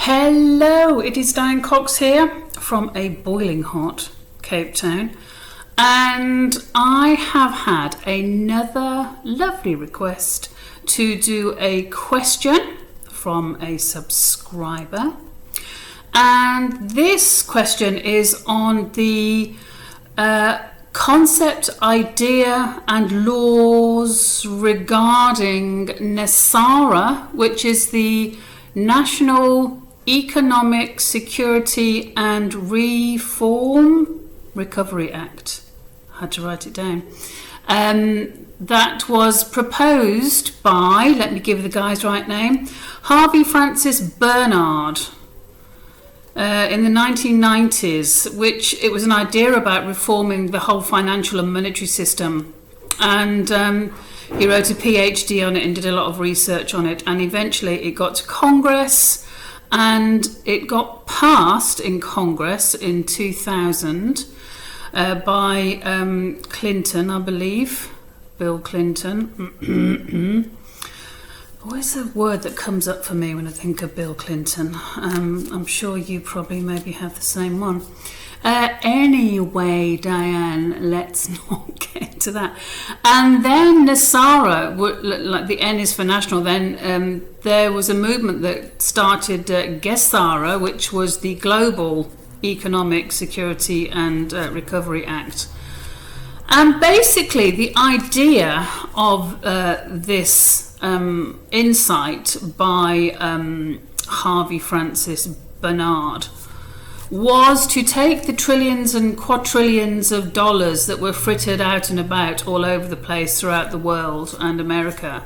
Hello, it is Diane Cox here from a boiling hot Cape Town, and I have had another lovely request to do a question from a subscriber, and this question is on the concept, idea and laws regarding NESARA, which is the National Economic Security and Recovery Act. I had to write it down. That was proposed by, let me give the guy's right name, Harvey Francis Bernard in the 1990s, which it was an idea about reforming the whole financial and monetary system. And he wrote a PhD on it and did a lot of research on it, and eventually it got to Congress, and it got passed in Congress in 2000 by Clinton, I believe, Bill Clinton. Where's the word that comes up for me when I think of Bill Clinton? I'm sure you probably maybe have the same one. Anyway, Diane, let's not get into that. And then NESARA, like the N is for national, then there was a movement that started NESARA, which was the Global Economic Security and Recovery Act. And basically the idea of this insight by Harvey Francis Bernard was to take the trillions and quadrillions of dollars that were frittered out and about all over the place throughout the world and America,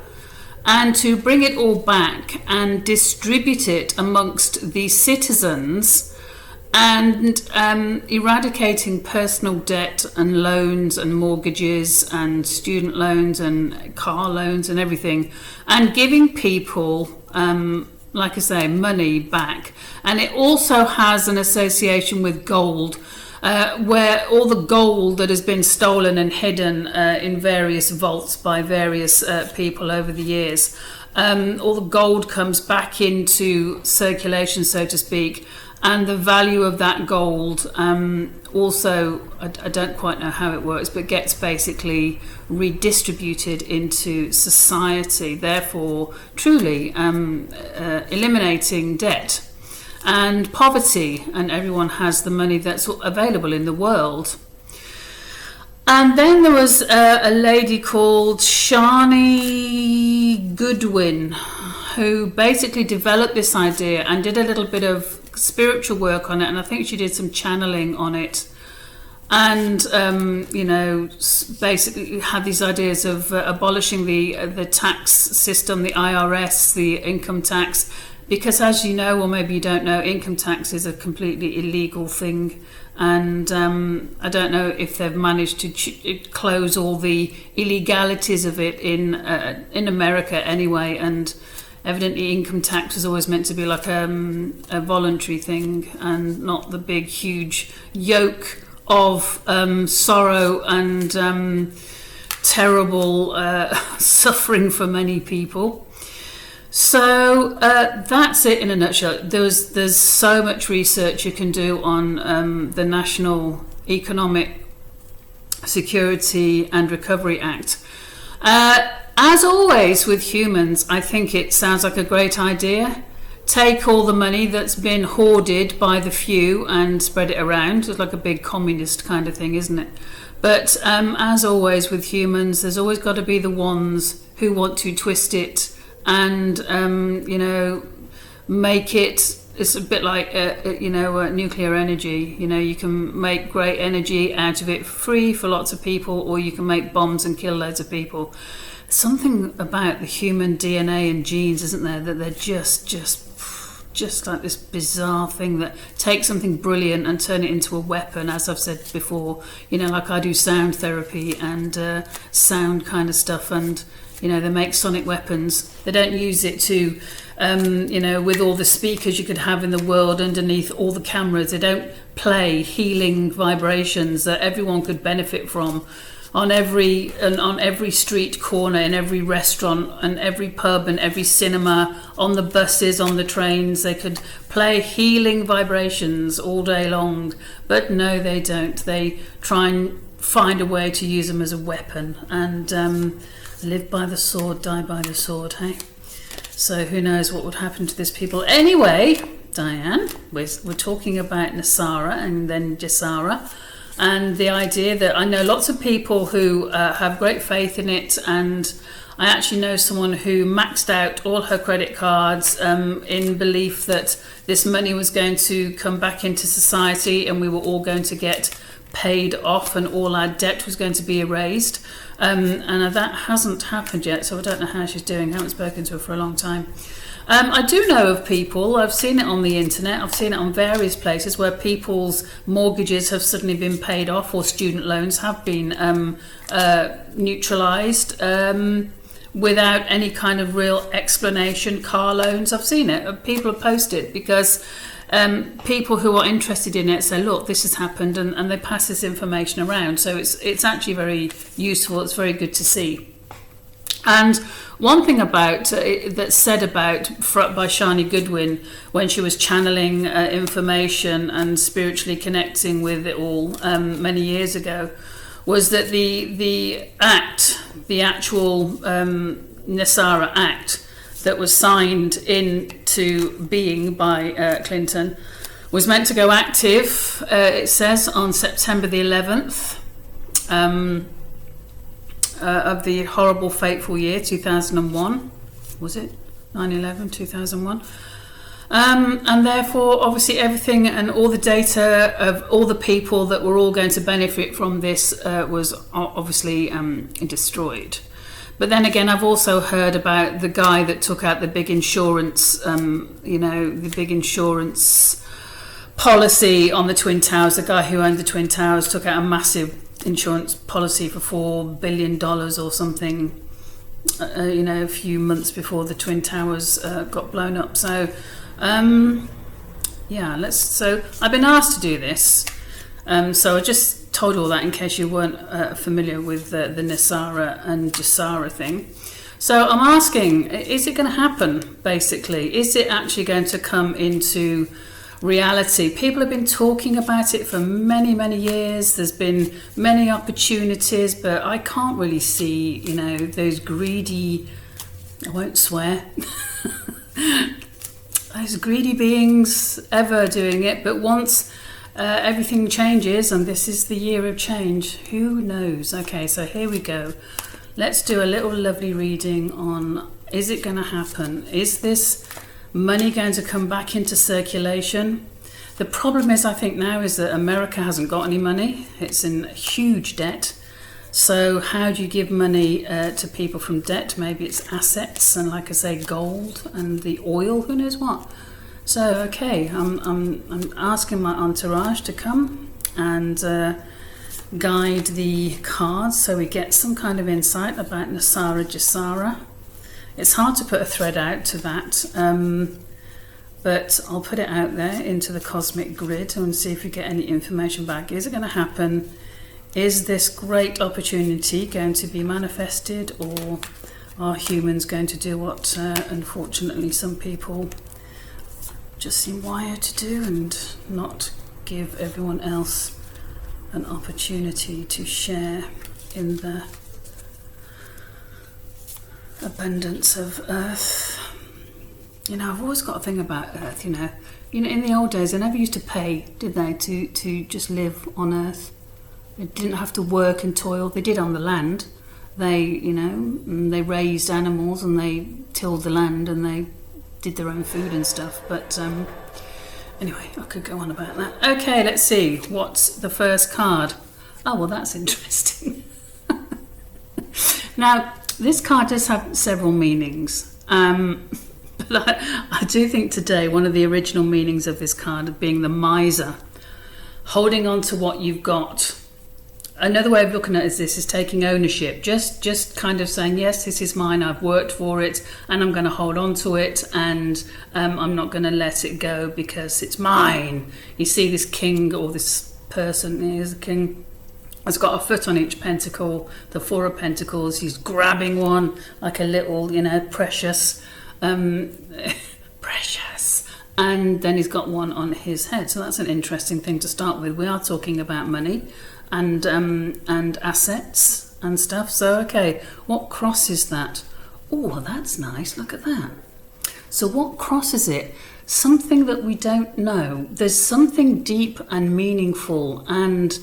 and to bring it all back and distribute it amongst the citizens, and eradicating personal debt and loans and mortgages and student loans and car loans and everything, and giving people like I say, money back. And it also has an association with gold, where all the gold that has been stolen and hidden in various vaults by various people over the years, all the gold comes back into circulation, so to speak, and the value of that gold also, I don't quite know how it works, but gets basically redistributed into society, therefore truly eliminating debt and poverty, and everyone has the money that's available in the world. And then there was a lady called Shani Goodwin, who basically developed this idea and did a little bit of spiritual work on it, and I think she did some channeling on it, and basically had these ideas of abolishing the tax system, the IRS, the income tax, because, as you know, or maybe you don't know, income tax is a completely illegal thing, and I don't know if they've managed to close all the illegalities of it in America anyway. And evidently income tax was always meant to be like a voluntary thing, and not the big huge yoke of sorrow and terrible suffering for many people. So that's it in a nutshell. There's so much research you can do on the National Economic Security and Recovery Act. As always with humans, I think it sounds like a great idea. Take all the money that's been hoarded by the few and spread it around. It's like a big communist kind of thing, isn't it? But as always with humans, there's always got to be the ones who want to twist it and make it. It's a bit like nuclear energy. You can make great energy out of it free for lots of people, or you can make bombs and kill loads of people. Something about the human DNA and genes, isn't there, that they're just like this bizarre thing that takes something brilliant and turn it into a weapon, as I've said before. Like I do sound therapy and sound kind of stuff, and they make sonic weapons. They don't use it to with all the speakers you could have in the world underneath all the cameras. They don't play healing vibrations that everyone could benefit from on every street corner, in every restaurant and every pub and every cinema, on the buses, on the trains. They could play healing vibrations all day long, but no, they don't. They try and find a way to use them as a weapon, and live by the sword, die by the sword, hey? So who knows what would happen to these people. Anyway, Diane, we're talking about NESARA and then NESARA, and the idea that I know lots of people who have great faith in it, and I actually know someone who maxed out all her credit cards in belief that this money was going to come back into society and we were all going to get paid off and all our debt was going to be erased. And that hasn't happened yet, so I don't know how she's doing. I haven't spoken to her for a long time. I do know of people, I've seen it on the internet, I've seen it on various places where people's mortgages have suddenly been paid off, or student loans have been neutralised without any kind of real explanation. Car loans, I've seen it, people have posted, because people who are interested in it say, look, this has happened, and they pass this information around. So it's actually very useful. It's very good to see. And one thing about that's said about by Shani Goodwin when she was channeling information and spiritually connecting with it all many years ago, was that the actual NESARA Act that was signed into being by Clinton was meant to go active, it says, on September the 11th of the horrible, fateful year 2001. Was it 9/11, 2001? And therefore, obviously, everything and all the data of all the people that were all going to benefit from this was obviously destroyed. But then again, I've also heard about the guy that took out the big insurance, the big insurance policy on the Twin Towers. The guy who owned the Twin Towers took out a massive insurance policy for $4 billion or something, a few months before the Twin Towers got blown up. So, so I've been asked to do this. So I just told all that in case you weren't familiar with the NESARA and NESARA thing. So I'm asking, is it going to happen, basically? Is it actually going to come into reality? People have been talking about it for many, many years. There's been many opportunities, but I can't really see, those greedy, I won't swear, those greedy beings ever doing it. But once everything changes, and this is the year of change, who knows? Okay, so here we go. Let's do a little lovely reading on, is it going to happen? Is this money going to come back into circulation? The problem is, I think now, is that America hasn't got any money. It's in huge debt. So how do you give money to people from debt? Maybe it's assets, and like I say, gold and the oil, who knows what. So, okay, I'm asking my entourage to come and guide the cards so we get some kind of insight about NESARA, NESARA. It's hard to put a thread out to that, but I'll put it out there into the cosmic grid and see if we get any information back. Is it going to happen? Is this great opportunity going to be manifested, or are humans going to do what, unfortunately, some people just seem wired to do, and not give everyone else an opportunity to share in the abundance of Earth? I've always got a thing about Earth, in the old days they never used to pay, did they, to just live on Earth. They didn't have to work and toil. They did on the land. They, they raised animals and they tilled the land and they did their own food and stuff. But anyway, I could go on about that. Okay, let's see. What's the first card? Oh, well, that's interesting. Now, this card does have several meanings. But I do think today one of the original meanings of this card being the miser, holding on to what you've got. Another way of looking at it is taking ownership, just kind of saying, yes, this is mine, I've worked for it, and I'm going to hold on to it, and I'm not going to let it go because it's mine. You see this king, or this person is a king, has got a foot on each pentacle, the Four of Pentacles. He's grabbing one like a little, precious, precious. And then he's got one on his head. So that's an interesting thing to start with. We are talking about money and assets and stuff. So, okay, what crosses that? Oh, that's nice. Look at that. So what crosses it? Something that we don't know. There's something deep and meaningful and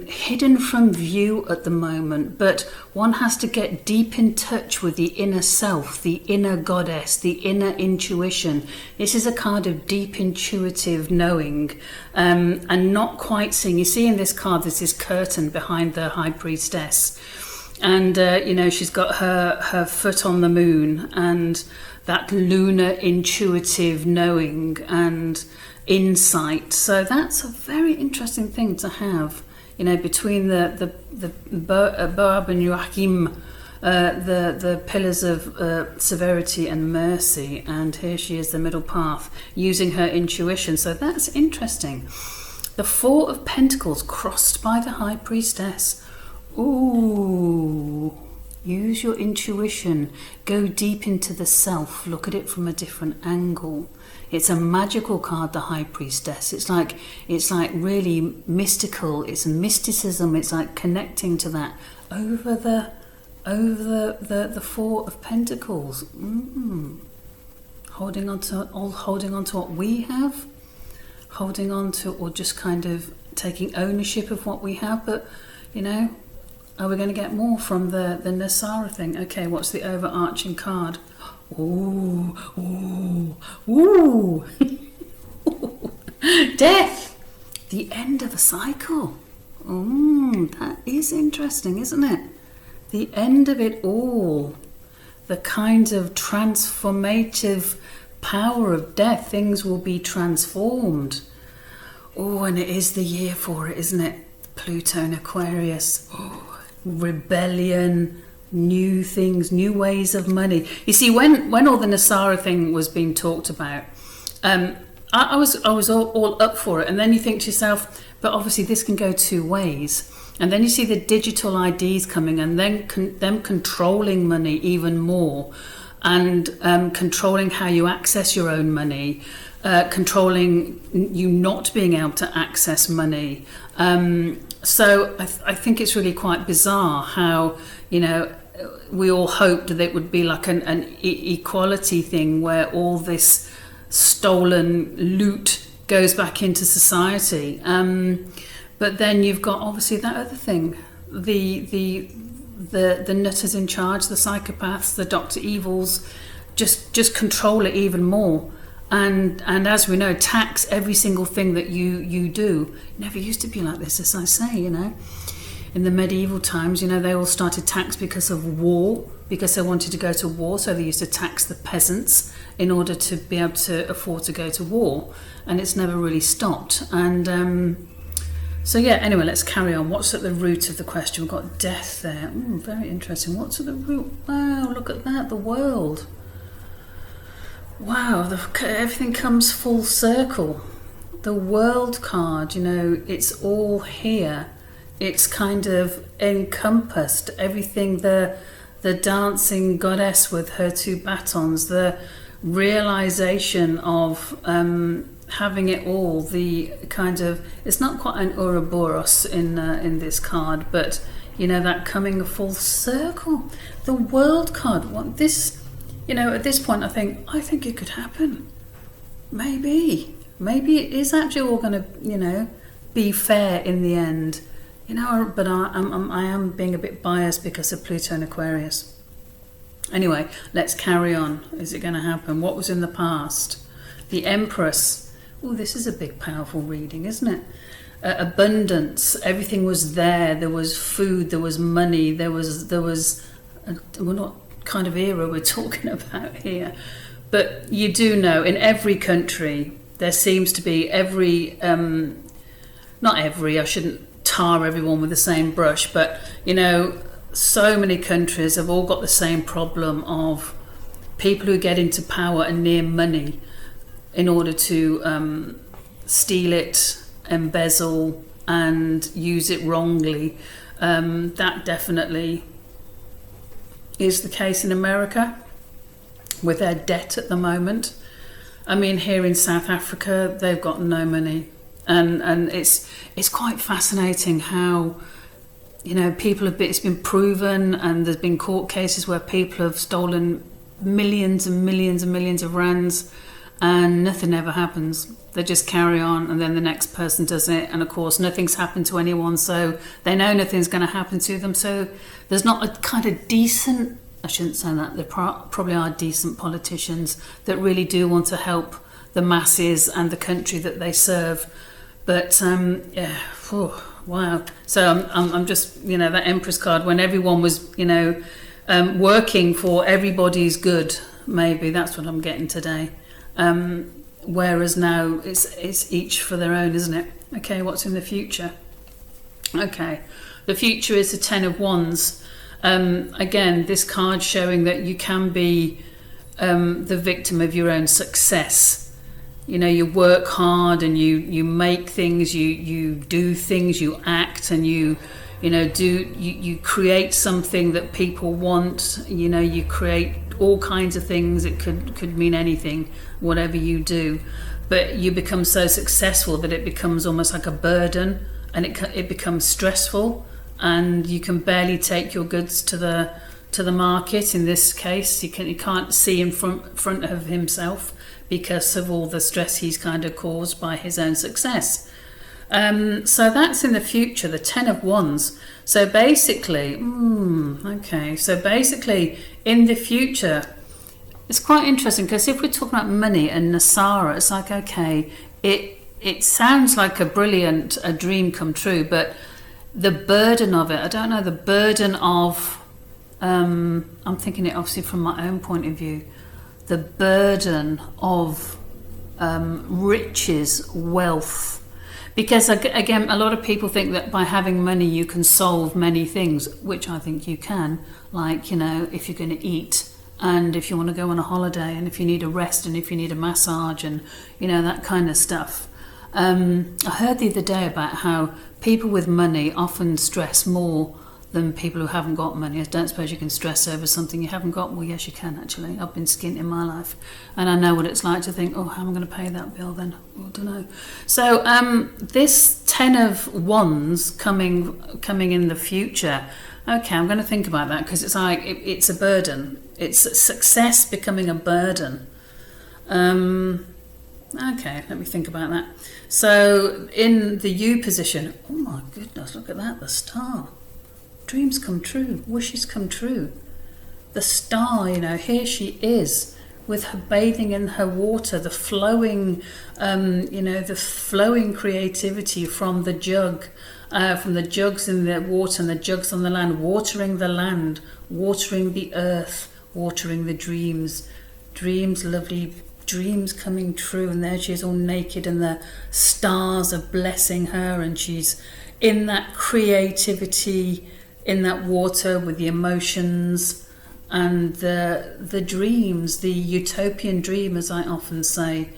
hidden from view at the moment, but one has to get deep in touch with the inner self, the inner goddess, the inner intuition. This is a card of deep intuitive knowing and not quite seeing. You see in this card there's this curtain behind the High Priestess, and she's got her foot on the moon, and that lunar intuitive knowing and insight. So that's a very interesting thing to have, between the Boab and Joachim, the pillars of severity and mercy, and here she is, the middle path, using her intuition. So that's interesting. The Four of Pentacles crossed by the High Priestess. Ooh. Use your intuition. Go deep into the self. Look at it from a different angle. It's a magical card, the High Priestess. It's like really mystical. It's mysticism. It's like connecting to that over the Four of Pentacles. Holding on to what we have. Holding on to, or just kind of taking ownership of what we have. But are we going to get more from the NESARA thing? Okay, what's the overarching card? Ooh, ooh, ooh. Death! The end of a cycle. That is interesting, isn't it? The end of it all. The kind of transformative power of death. Things will be transformed. Oh, and it is the year for it, isn't it? Pluto and Aquarius. Rebellion, new things, new ways of money. You see, when all the NESARA thing was being talked about, I was all up for it, and then you think to yourself, but obviously this can go two ways. And then you see the digital IDs coming, and then them controlling money even more, and controlling how you access your own money, controlling you not being able to access money. So I think it's really quite bizarre how, we all hoped that it would be like an equality thing where all this stolen loot goes back into society. But then you've got obviously that other thing, the nutters in charge, the psychopaths, the Dr. Evils, just control it even more. And as we know, tax every single thing that you do. It never used to be like this, as I say, In the medieval times, they all started tax because of war, because they wanted to go to war, so they used to tax the peasants in order to be able to afford to go to war. And it's never really stopped. And so yeah, anyway, let's carry on. What's at the root of the question? We've got death there. Very interesting. What's at the root? Wow, look at that, the world. Wow, everything comes full circle. The World card, it's all here. It's kind of encompassed everything, the dancing goddess with her two batons, the realization of having it all, the kind of, it's not quite an Ouroboros in this card, but that coming full circle. The World card, this, at this point I think it could happen. Maybe it is actually all going to be fair in the end. But I am being a bit biased because of Pluto and Aquarius. Anyway, let's carry on. Is it going to happen? What was in the past? The Empress. Oh, this is a big, powerful reading, isn't it? Abundance. Everything was there. There was food. There was money. There was. Well, what kind of era we're talking about here? But you do know, in every country, there seems to be not every. I shouldn't tar everyone with the same brush, but so many countries have all got the same problem of people who get into power and near money in order to steal it, embezzle, and use it wrongly. That definitely is the case in America with their debt at the moment. I mean, here in South Africa, they've got no money, and it's quite fascinating how, you know, it's been proven, and there's been court cases where people have stolen millions and millions and millions of rands, and nothing ever happens. They just carry on, and then the next person does it, and of course nothing's happened to anyone, so they know nothing's going to happen to them. So there's not a kind of decent, I shouldn't say that, there probably are decent politicians that really do want to help the masses and the country that they serve. But yeah, wow. So I'm just, you know, that Empress card, when everyone was, you know, working for everybody's good, maybe that's what I'm getting today. Whereas now it's each for their own, isn't it? Okay, what's in the future? Okay, the future is the Ten of Wands. Again, this card showing that you can be the victim of your own success. You know, you work hard and you make things, you do things, you act, and you create something that people want. You know, you create all kinds of things. It could mean anything, whatever you do, but you become so successful that it becomes almost like a burden, and it becomes stressful, and you can barely take your goods to the market. In this case, you can't see in front of himself because of all the stress he's kind of caused by his own success. So that's in the future, the Ten of Wands. So basically, in the future, it's quite interesting, because if we're talking about money and NESARA, it's like, okay, it sounds like a dream come true, but the burden of it, I don't know, the burden of, I'm thinking it obviously from my own point of view, the burden of riches, wealth. Because again, a lot of people think that by having money you can solve many things, which I think you can. Like, you know, if you're going to eat, and if you want to go on a holiday, and if you need a rest, and if you need a massage, and, you know, that kind of stuff. I heard the other day about how people with money often stress more than people who haven't got money. I don't suppose you can stress over something you haven't got. Well, yes, you can, actually. I've been skint in my life, and I know what it's like to think, oh, how am I going to pay that bill then? I don't know. So this Ten of Wands coming in the future, okay, I'm going to think about that, because it's like it's a burden. It's success becoming a burden. Okay, let me think about that. So in the U position, oh my goodness, look at that, the star. Dreams come true, wishes come true. The star, you know, here she is with her bathing in her water, the flowing, the flowing creativity from the jug, from the jugs in the water and the jugs on the land, watering the earth, watering the dreams, lovely dreams coming true. And there she is, all naked, and the stars are blessing her, and she's in that creativity, in that water with the emotions and the dreams, the utopian dream, as I often say.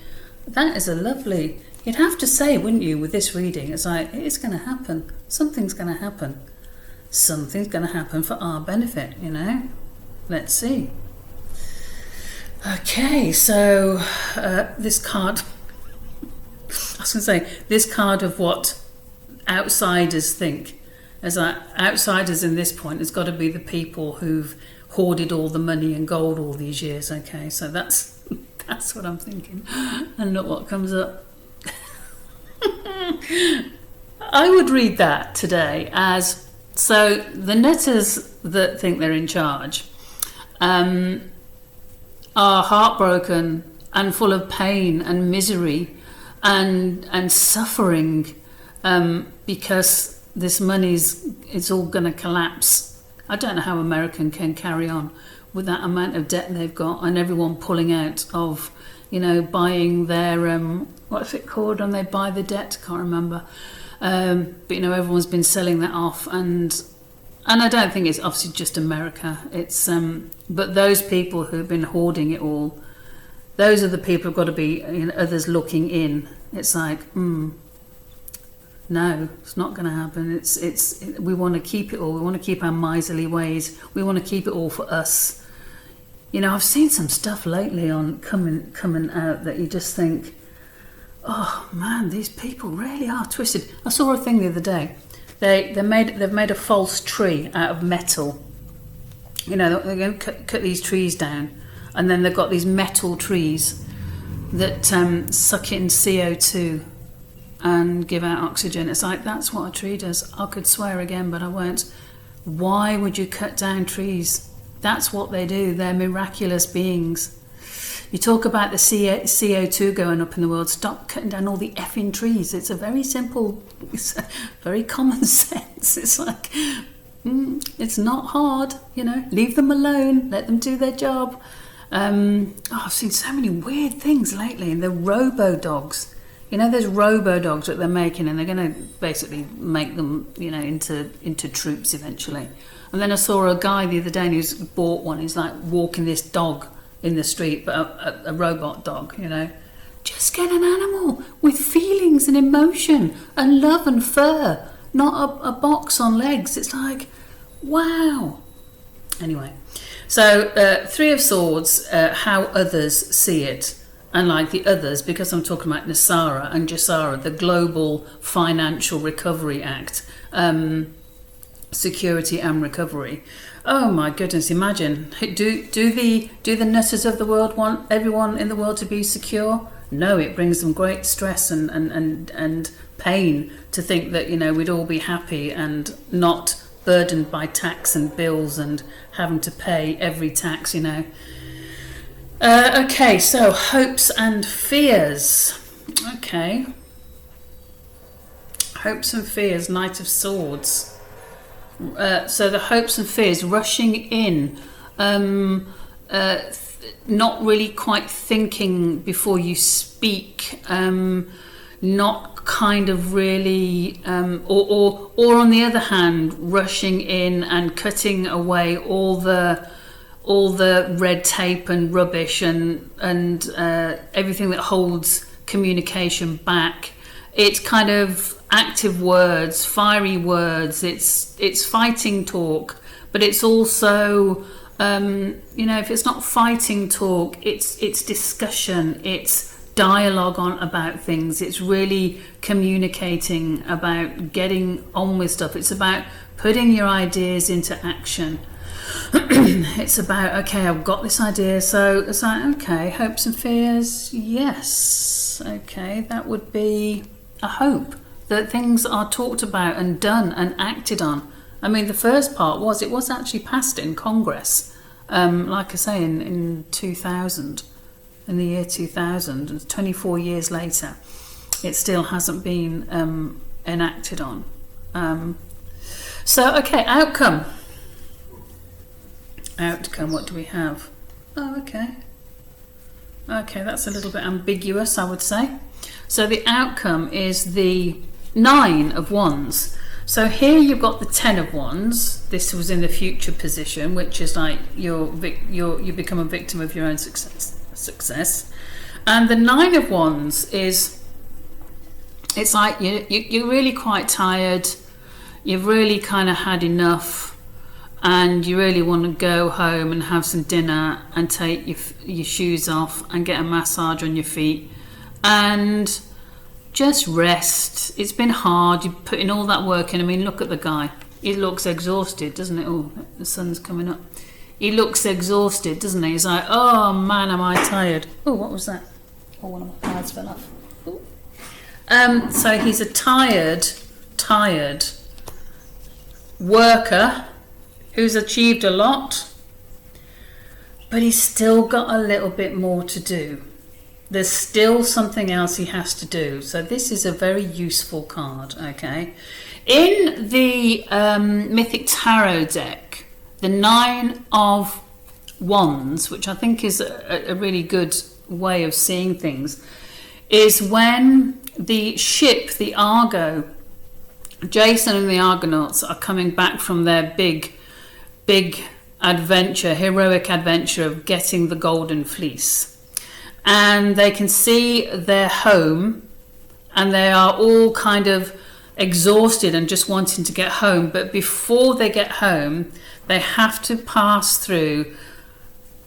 That is a lovely, you'd have to say, wouldn't you, with this reading, it's like, it's going to happen. Something's going to happen. Something's going to happen for our benefit, you know. Let's see. Okay, so this card, I was going to say, this card of what outsiders think. As outsiders in this point, it's got to be the people who've hoarded all the money and gold all these years. Okay, so that's what I'm thinking, and not what comes up. I would read that today as, so the netters that think they're in charge are heartbroken and full of pain and misery and suffering, because this it's all going to collapse. I don't know how American can carry on with that amount of debt they've got, and everyone pulling out of, you know, buying their what's it called when they buy the debt? Can't remember. But you know, everyone's been selling that off, and I don't think it's obviously just America. It's but those people who've been hoarding it all, those are the people who've got to be, you know, others looking in. It's like, No, it's not going to happen. We want to keep it all. We want to keep our miserly ways. We want to keep it all for us. You know, I've seen some stuff lately on coming out that you just think, oh man, these people really are twisted. I saw a thing the other day. They've made a false tree out of metal. You know, they're going to cut these trees down, and then they've got these metal trees that suck in CO2 and give out oxygen. It's like, that's what a tree does. I could swear again, but I won't. Why would you cut down trees? That's what they do. They're miraculous beings. You talk about the CO2 going up in the world. Stop cutting down all the effing trees. It's a very simple, it's very common sense. It's like, it's not hard, you know. Leave them alone. Let them do their job. I've seen so many weird things lately. The robo-dogs. You know, there's robo-dogs that they're making, and they're going to basically make them, you know, into troops eventually. And then I saw a guy the other day, and he's bought one. He's like walking this dog in the street, but a robot dog, you know. Just get an animal with feelings and emotion and love and fur, not a box on legs. It's like, wow. Anyway, so Three of Swords, how others see it. And like the others, because I'm talking about NESARA and JSARA, the Global Financial Recovery Act, security and recovery. Oh my goodness! Imagine, do the nutters of the world want everyone in the world to be secure? No, it brings them great stress and pain to think that, you know, we'd all be happy and not burdened by tax and bills and having to pay every tax, you know. Okay, so hopes and fears. Okay. Hopes and fears, Knight of Swords. So the hopes and fears, rushing in, not really quite thinking before you speak, not kind of really, or on the other hand, rushing in and cutting away all the red tape and rubbish and everything that holds communication back. It's kind of active words, fiery words. It's fighting talk, but it's also, you know, if it's not fighting talk, it's discussion. It's dialogue about things. It's really communicating about getting on with stuff. It's about putting your ideas into action. It's about, okay, I've got this idea, so it's like, okay, hopes and fears, yes, okay, that would be a hope that things are talked about and done and acted on. I mean, the first part it was actually passed in Congress, like I say, in 2000, in the year 2000, 24 years later, it still hasn't been enacted on. So, okay, outcome, what do we have? Oh, okay, that's a little bit ambiguous, I would say. So the outcome is the 9 of Wands. So here you've got the 10 of Wands. This was in the future position, which is like you become a victim of your own success. And the 9 of Wands is, it's like you're really quite tired. You've really kind of had enough. And you really want to go home and have some dinner and take your shoes off and get a massage on your feet and just rest. It's been hard. You're putting all that work in. I mean, look at the guy. He looks exhausted, doesn't it? Oh, the sun's coming up. He looks exhausted, doesn't he? He's like, oh man, am I tired. Oh, what was that? Oh, one of my cards fell off. Ooh. So he's a tired worker who's achieved a lot, but he's still got a little bit more to do. There's still something else he has to do. So this is a very useful card, okay? In the Mythic Tarot deck, the 9 of Wands, which I think is a really good way of seeing things, is when the ship, the Argo, Jason and the Argonauts are coming back from their big adventure, heroic adventure of getting the golden fleece, and they can see their home, and they are all kind of exhausted and just wanting to get home. But before they get home, they have to pass through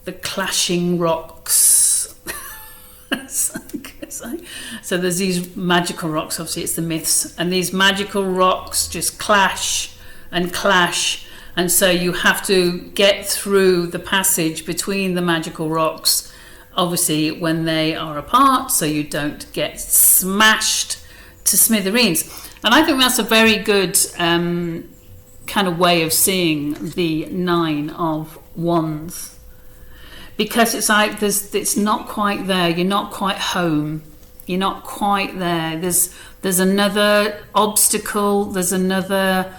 the clashing rocks. So there's these magical rocks, obviously it's the myths, and these magical rocks just clash and clash, and so you have to get through the passage between the magical rocks, obviously when they are apart, so you don't get smashed to smithereens. And I think that's a very good kind of way of seeing the Nine of Wands. Because it's like it's not quite there. You're not quite home. You're not quite there. There's another obstacle. There's another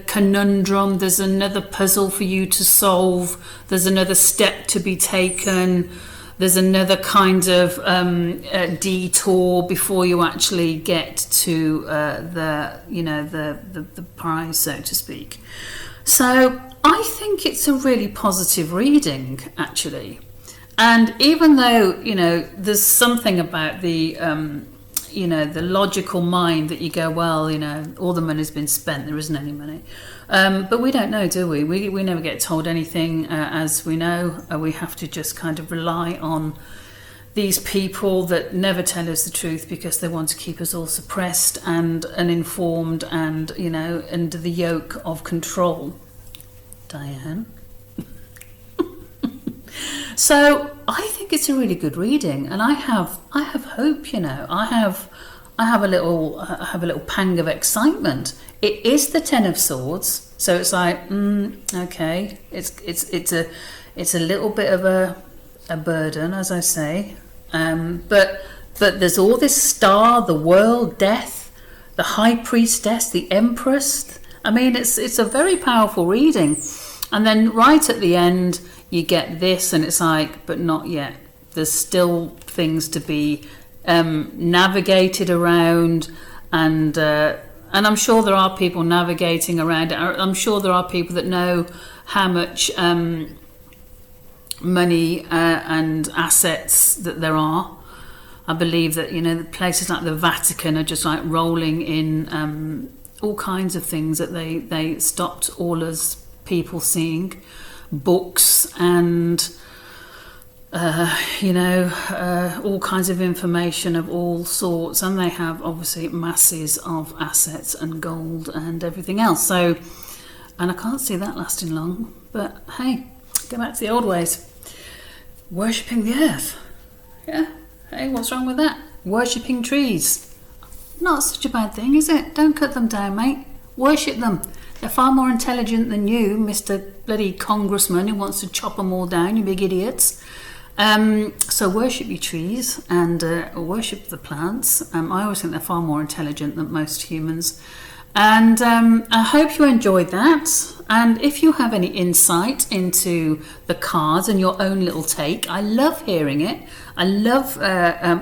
conundrum. There's another puzzle for you to solve. There's another step to be taken. There's another kind of detour before you actually get to the prize, so to speak. So I think it's a really positive reading, actually. And even though, there's something about the, the logical mind that you go, well, all the money's been spent, there isn't any money. But we don't know, do we? We never get told anything, as we know. We have to just kind of rely on these people that never tell us the truth because they want to keep us all suppressed and uninformed and, under the yoke of control. Diane. So I think it's a really good reading, and I have hope. I have a little pang of excitement. It is the Ten of Swords, so it's like okay, it's a little bit of a burden, as I say, but there's all this star, the world, death, the High Priestess, the Empress. I mean, it's a very powerful reading. And then right at the end, you get this, and it's like, but not yet. There's still things to be navigated around, and I'm sure there are people navigating around it. I'm sure there are people that know how much money and assets that there are. I believe that, places like the Vatican are just like rolling in all kinds of things that they stopped all as people seeing, books and all kinds of information of all sorts, and they have obviously masses of assets and gold and everything else. So, and I can't see that lasting long, but hey, go back to the old ways. Worshipping the earth. Yeah, hey, what's wrong with that? Worshipping trees. Not such a bad thing, is it? Don't cut them down, mate. Worship them. They're far more intelligent than you, Mr. bloody Congressman who wants to chop them all down, you big idiots. So worship your trees and worship the plants. I always think they're far more intelligent than most humans. And I hope you enjoyed that. And if you have any insight into the cards and your own little take, I love hearing it. I love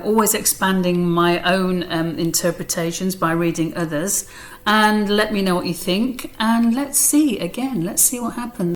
always expanding my own interpretations by reading others. And let me know what you think. And let's see what happens.